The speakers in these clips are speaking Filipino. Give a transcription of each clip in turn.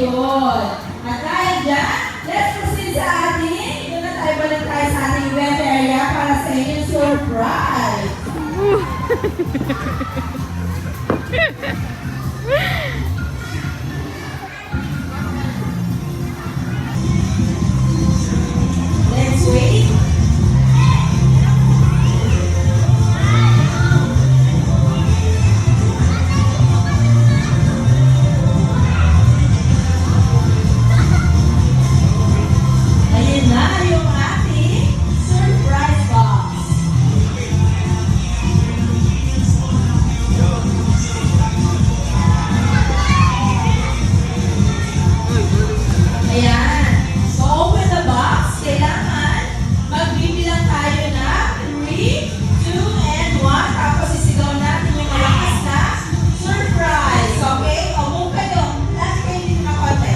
good. At dahil dyan, let's proceed sa ating, doon na tayo balik tayo sa ating event area para sa inyong surprise. Let's wait. Ayan na yung ating surprise box. Ayan. So, open the box. Kailangan magbibilang tayo na 3, 2, and 1. Tapos sisigaw natin yung malakas na surprise. Okay? O, move kayo. Last kayo dito na konti.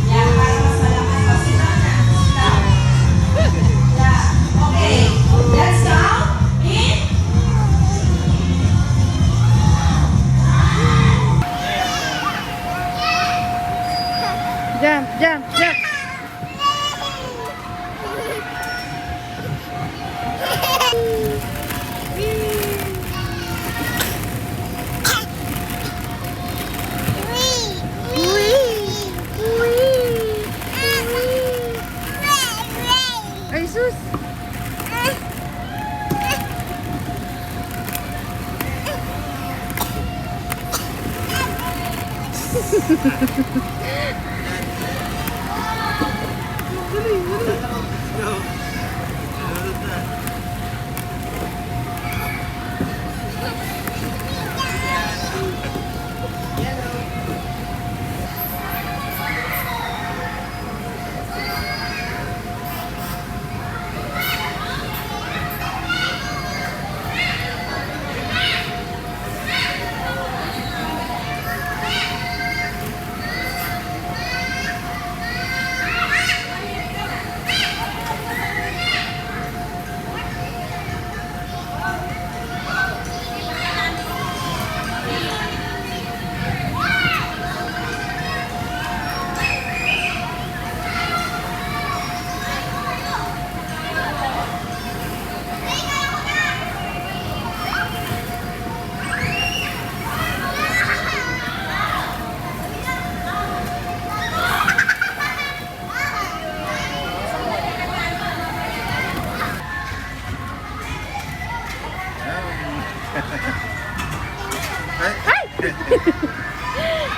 Yan, para mas malakas. O, sinaw na. Sinaw. Yeah. Okay. Let's count in. Jump, jump, jump. Ay, sus.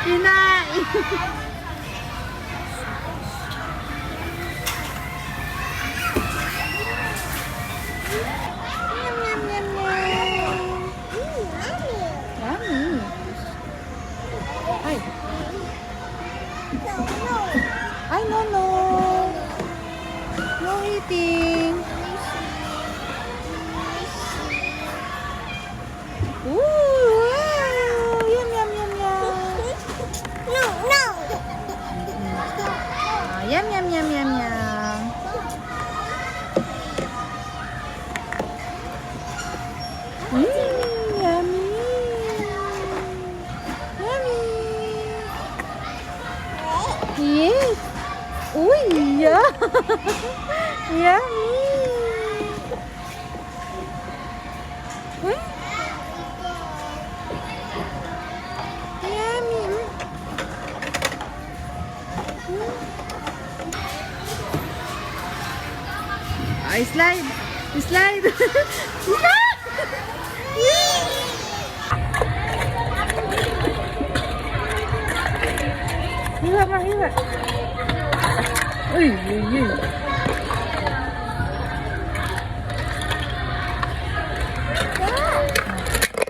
Inay! Yummy. Ay. Ay, no, no. No eating. Ooh, wow. Yum, yum, yum, yum. Yum, yum, yum, yum, yum. Yummy. Yummy. Yes. Uy, yeah. Yummy. Huh? Yummy. Ay, slide. Slide. Hiwa pa, hiwa. Uy, uy, uy.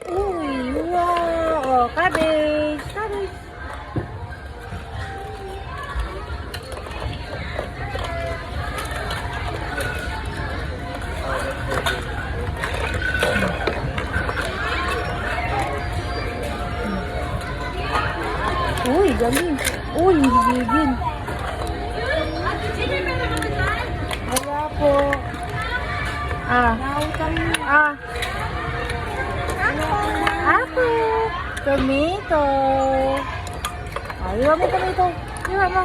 Uy, wow. Oh, cabbage. Cabbage. Uy, galing. Uy, higigin. Wala po. Apple. Tomato. Iwan mo kami ito. Iwan mo.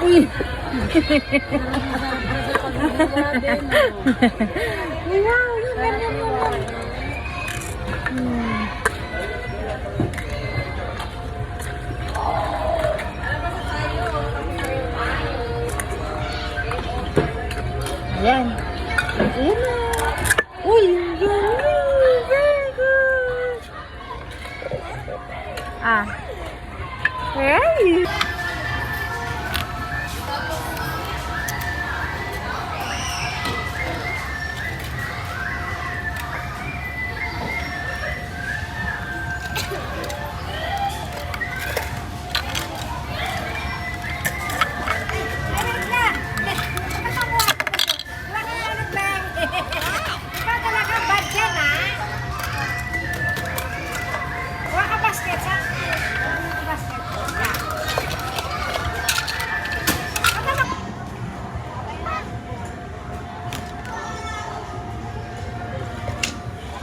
Uy! Wow! Yum. Ayan. Ayan na. Uy! Yummy! Very good! Ah. Hey!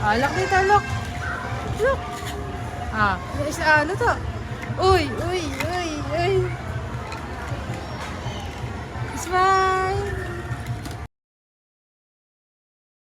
Ah, look dito, look. Look. Ah, ano to? Uy. Smile.